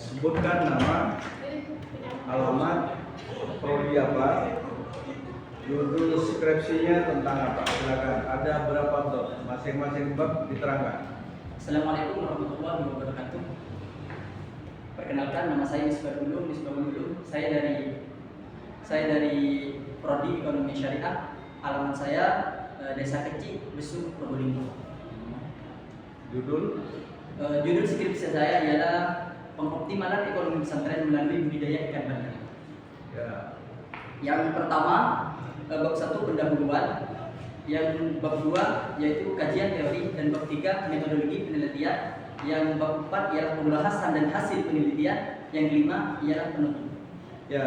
Sebutkan nama, alamat, prodi apa, judul skripsinya tentang apa. Silakan. Ada berapa bab? Masing-masing bab diterangkan. Assalamualaikum warahmatullahi wabarakatuh. Perkenalkan, nama saya Misbahul Ulum. Saya dari prodi Ekonomi Syariah. Alamat saya Desa Kecil, Besuk, Probolinggo. Judul skripsi saya ialah pengoptimalan ekonomi pesantren melalui budidaya ikan bandeng. Ya. Yang pertama, bab 1 pendahuluan. Yang bab 2 yaitu kajian teori, dan bab 3 metodologi penelitian. Yang bab 4 ialah pembahasan dan hasil penelitian. Yang 5 ialah penutup. Ya.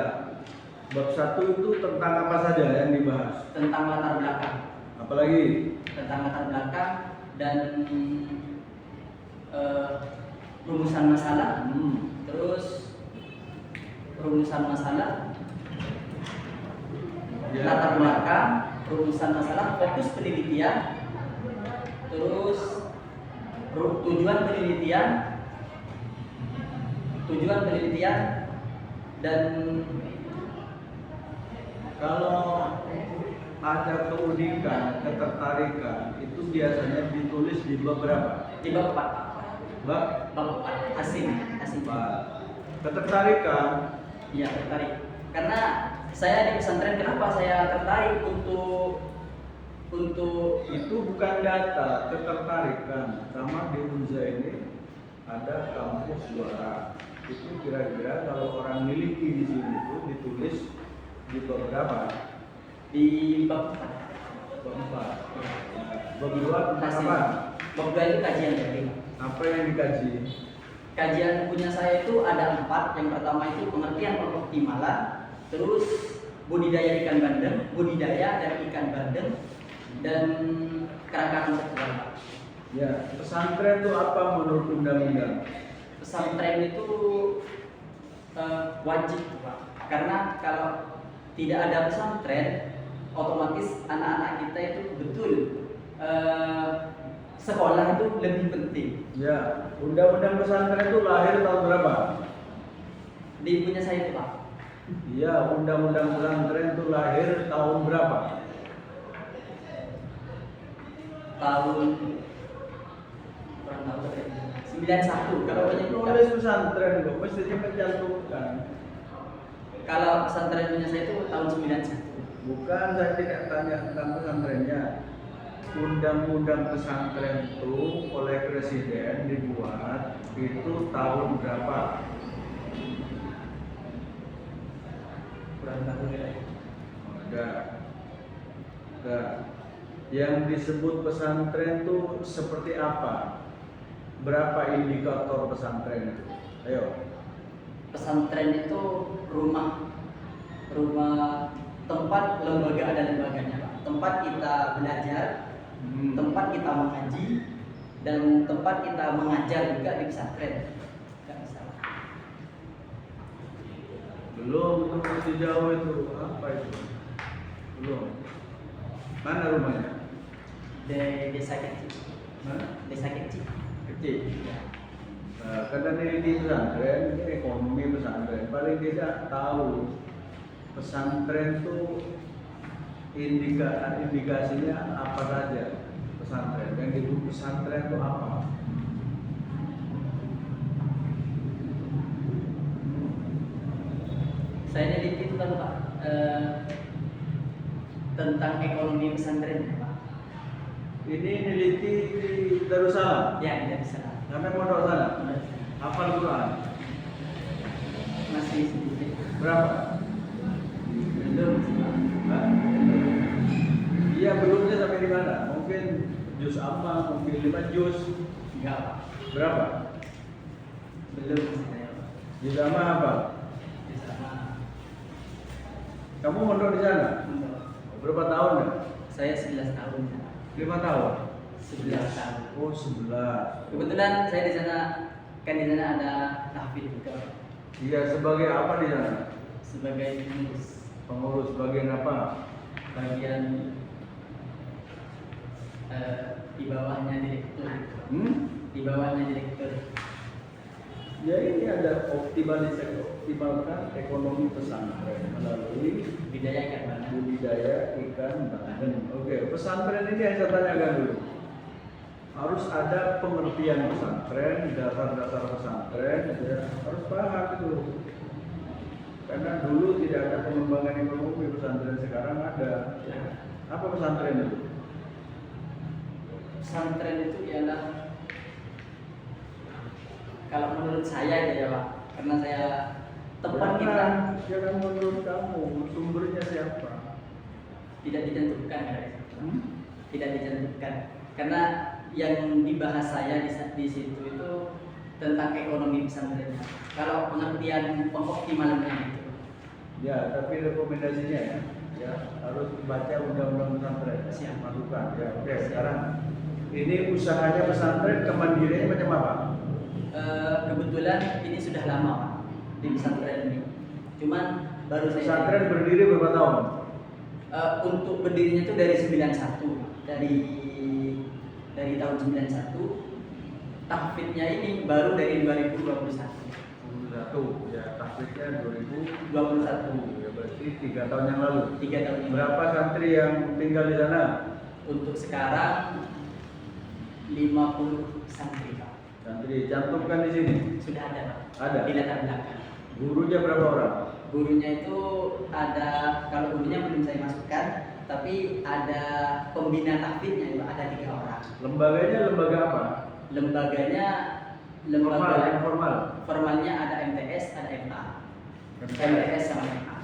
Bab 1 itu tentang apa saja yang dibahas? Tentang latar belakang. Apalagi? Tentang latar belakang dan rumusan masalah. Terus rumusan masalah, Ya. latar belakang, rumusan masalah, fokus penelitian, terus tujuan penelitian, dan Kalau ada keunikan, ketertarikan, itu biasanya ditulis di beberapa. di bab 4. Bab Bab 4 asing. ketertarikan. Iya, tertarik. Karena saya di pesantren, kenapa saya tertarik untuk Itu bukan data, ketertarikan. Sama di Unza ini ada kampus suara. Itu kira-kira kalau orang miliki di sini itu ditulis di beberapa. di bab 4. Bab 4. Bab 2 tentang apa? Bab 2 itu kajian teori. Apa yang dikaji? Kajian punya saya itu ada 4. Yang pertama itu pengertian pengoptimalan, terus budidaya ikan bandeng, dan kerangka konseptual. Ya, pesantren itu apa menurut undang-undang? Pesantren itu wajib, Pak. Karena kalau tidak ada pesantren, otomatis anak-anak kita itu betul sekolah itu lebih penting. Ya, undang-undang pesantren itu lahir tahun berapa? Di punya saya itu, Pak. Iya, undang-undang pesantren itu lahir tahun berapa? Tahun kurang tahu, 91. Kalau punya kita. Nulis pesantren kok mestinya mencantumkan. Kalau pesantren punya saya itu tahun 91. Bukan, saya tidak tanya tentang pesantrennya. Undang-undang pesantren itu oleh presiden dibuat itu tahun berapa? Kurang tahu ya. Enggak. Yang disebut pesantren itu seperti apa? Berapa indikator pesantren itu? Ayo. Pesantren itu rumah tempat lembaga, ada lembaganya, Pak. Tempat kita belajar, tempat kita mengaji, dan tempat kita mengajar juga di pesantren. Nggak salah. Belum, itu masih jauh itu. Apa itu? Belum. Mana rumahnya? Desa Kecil. Mana? Desa Kecil. Kecil. Karena di pesantren, ini ekonomi pesantren, paling tidak tahu pesantren itu indikasinya apa saja. Pesantren, yang disebut pesantren itu apa? Saya neliti itu kan, Pak, tentang ekonomi pesantren, Pak. Ini neliti di Darussalam. Ya, tidak bisa. Sampai pondok sana. Hafal Quran. Masih sedikit. Berapa? Belum sih, Pak. Hah? Iya, belumnya sampai di mana? Mungkin juz amma, mungkin 5 juz. Enggak, Pak. Berapa? Belum sih saya, Pak. Juz amma apa? Di sana. Kamu mondok di sana? Berapa tahun ya? Saya 11 tahun. 5 tahun. 11 tahun. Oh, 11. Kebetulan saya di sana, kan di sana ada tahfidz juga, Iya, sebagai apa di sana? sebagai pengurus Pengurus bagian apa? bagian di bawahnya direktur. Hmm? Di bawahnya direktur. Ya ini ada optimalkan ekonomi pesantren melalui budidaya ikan bandeng. Oke, pesantren ini yang saya tanyakan dulu. Harus ada pengertian pesantren, dasar-dasar pesantren, ya. Harus paham itu. Karena dulu tidak ada pengembangan ekonomi, pesantren sekarang ada. Ya. Apa pesantren itu? Pesantren itu ialah, kalau menurut saya ya Pak, karena saya tepat kita jangan menurut kamu, sumbernya siapa? tidak ditentukan ya. Tidak ditentukan karena yang dibahas saya di situ itu tentang ekonomi pesantrennya. Kalau pengertian pengoptimalannya itu. Ya, tapi rekomendasinya ya harus dibaca undang-undang pesantren. Siap. Masukan. Ya, oke. Sekarang ini usahanya pesantren kemandiriannya macam apa? Kebetulan ini sudah lama Pak di pesantren ini. Cuman baru saya Pesantren berdiri berapa tahun? untuk berdirinya itu dari 91, dari tahun 91. Tahfidnya ini baru dari 2021. 21, ya tahfidnya 2021. 21. Ya berarti 3 tahun yang lalu. 3 tahun ini. Berapa santri yang tinggal di sana? Untuk sekarang 50 santri Pak. Santri cantumkan di sini. Sudah ada Pak. Ada. Di latar belakang. Gurunya berapa orang? Gurunya itu ada, kalau gurunya belum saya masukkan, tapi ada pembina tahfidnya itu ada 3 orang. Lembaganya lembaga apa? Lembaganya Formal, informal. formalnya ada MTS, ada MA. MTS sama MA.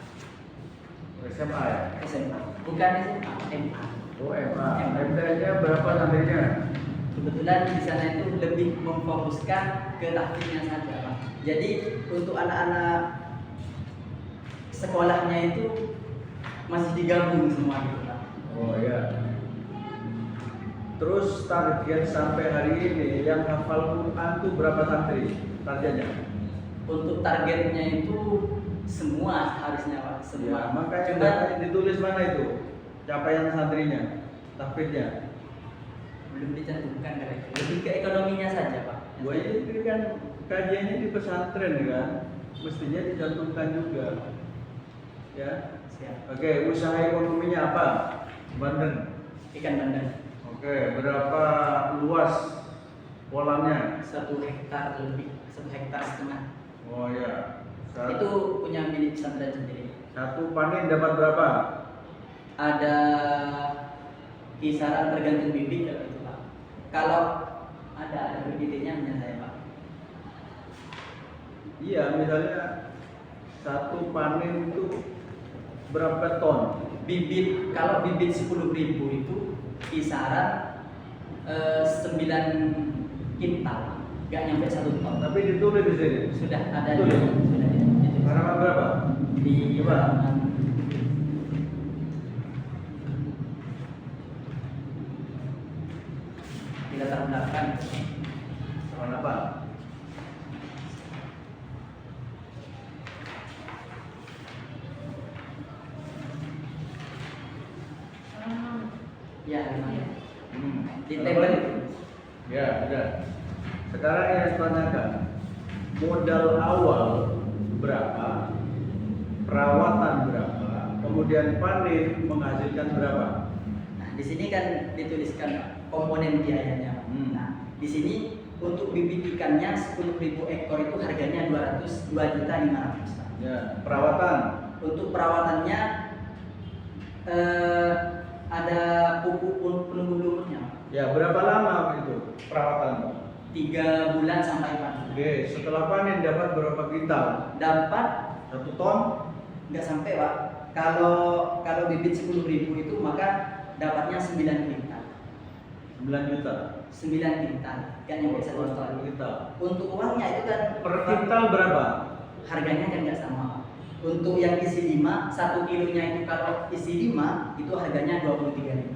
SMA ya? SMA. Bukan SMA, MA. Oh MA. MTS-nya berapa santrinya? Kebetulan di sana itu lebih memfokuskan ke tahfidnya saja, Pak. Jadi untuk anak-anak sekolahnya itu masih digabung semua gitu, Pak. Oh ya. Terus target sampai hari ini yang hafal Quran itu berapa santri targetnya? Untuk targetnya itu semua harusnya Pak, semua. Ya, makanya Cuma ditulis mana itu capaian santrinya, tahfidnya. belum dicantumkan kali itu. Lebih ke ekonominya saja Pak. Wah ini kan kajiannya di pesantren kan, mestinya dicantumkan juga. Ya. Siap. Oke, usaha ekonominya apa? Bandeng. Ikan bandeng. Oke, berapa luas kolamnya? 1 hektar lebih, 1,5 hektar. Oh ya. Itu punya milik pesantren sendiri. Satu panen dapat berapa? Ada kisaran tergantung bibit kalau itu Pak. Kalau ada bibitnya hanya saya Pak. Iya, misalnya satu panen itu berapa ton? Bibit, kalau bibit 10.000 itu kisaran 9 kintal, nggak nyampe 1 ton. Tapi ditulis di sini. Sudah ada Betul ya? sudah di Halaman berapa? di Coba. halaman di latar belakang. Halaman apa? Ya, halaman. Di Halaman. tabel. Ya, sudah. Sekarang yang saya tanyakan, modal awal berapa? Perawatan berapa? Kemudian panen menghasilkan berapa? Nah, di sini kan dituliskan komponen biayanya. Nah, di sini untuk bibit ikannya 10.000 ekor itu harganya 202.500. Ya, perawatan. Untuk perawatannya ada pupuk penumbuh lumpurnya. Ya, berapa lama itu perawatan? 3 bulan sampai 4 bulan. Oke, setelah panen dapat berapa kintal? Dapat 1 ton? nggak sampai Pak. Kalau bibit 10.000 itu maka dapatnya 9 kintal. 9 juta. 9 kintal, nggak nyampe 1 ton. Kintal. Untuk uangnya itu kan Per kintal berapa? harganya kan nggak sama. Untuk yang isi 5, 1 kilonya itu kalau isi 5 itu harganya 23.000.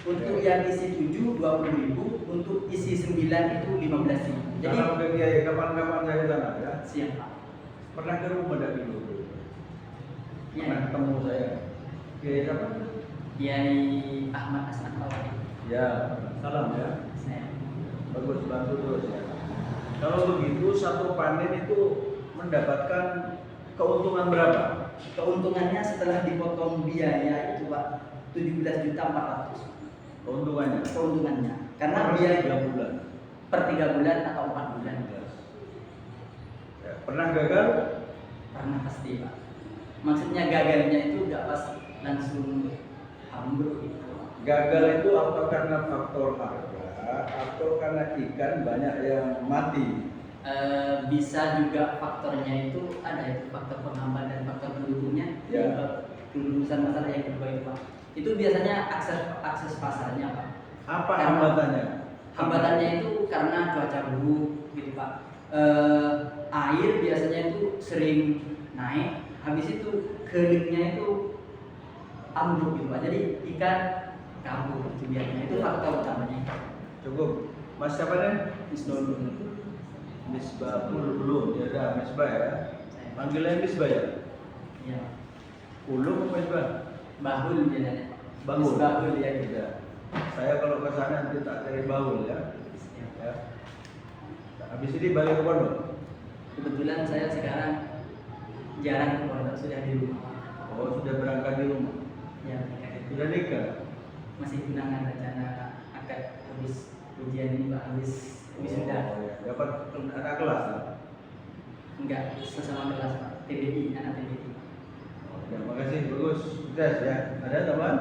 Untuk yang isi 7 20.000, untuk isi 9 itu 15.000. Jadi Kalau ke Kiai kapan-kapan saya sana ya. siap Pak. Pernah ke rumah dak dulu. Ya, Pernah ketemu saya. Kiai siapa? Kiai Ahmad Asnaf Awali. Ya, salam ya. Saya. Bagus, bantu terus ya. Kalau begitu satu panen itu mendapatkan keuntungan berapa? Keuntungannya setelah dipotong biaya itu Pak 17.400.000 keuntungannya. Karena Per biaya 3 bulan. per 3 bulan atau 4 bulan. Ya, pernah gagal? Pernah pasti Pak. Maksudnya gagalnya itu nggak pas langsung ambruk gitu. Gagal itu apa karena faktor harga atau karena ikan banyak yang mati? Bisa juga faktornya itu ada itu faktor penambah dan faktor pendukungnya. Ya. Kelulusan masalah yang kedua itu Pak. Itu biasanya akses pasarnya Pak. Apa Karena- hambatannya? Hambatannya itu karena cuaca buruk gitu Pak. Air biasanya itu sering naik, habis itu kelingnya itu ambruk gitu Pak. Jadi ikan kabur itu biasanya itu faktor utamanya. Cukup. Mas siapa nih? Isnul. Misbah belum. Ya udah Misbah ya. Panggilannya Misbah ya? Ya. Ulum apa Misbah? Bahul biasanya. Bahul. Bahul ya gitu. Tidak. Saya kalau ke sana nanti tak cari bahul ya. Ya. Habis ini balik ke pondok. Kebetulan saya sekarang jarang ke pondok, sudah di rumah. Oh, sudah berangkat di rumah. Ya, nikah itu. Sudah nikah. Masih tunangan rencana akad habis ujian ini Pak, habis wisuda. Oh, ya. Dapat anak kelas. Ya? Enggak sesama kelas Pak, TBI, anak TBI. Oh, ya, makasih bagus. Sukses ya. Ada teman?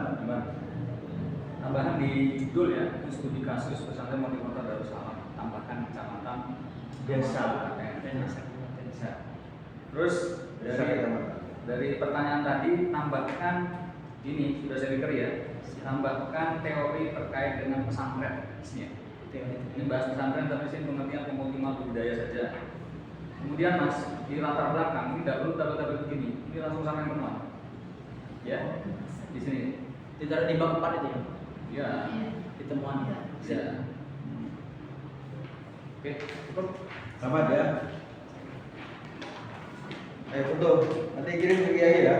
Tambahan di judul ya, studi kasus pesantren Multikota Darussalam, tambahkan kecamatan Desa. Desa. Terus Desa kecamatan. dari pertanyaan tadi tambahkan ini sudah saya pikir ya, tambahkan teori terkait dengan pesantren. Ini bahas pesantren tapi sini pengertian pemukiman budaya saja. Kemudian Mas di latar belakang ini tidak perlu tabel-tabel begini, ini langsung sama yang teman. Ya, di sini. Ditaruh di bab 4 itu ya. Ya, Ditemuan ya. ya. Oke, cukup. Selamat ya. Ayo foto. Nanti kirim ke Kiai ya.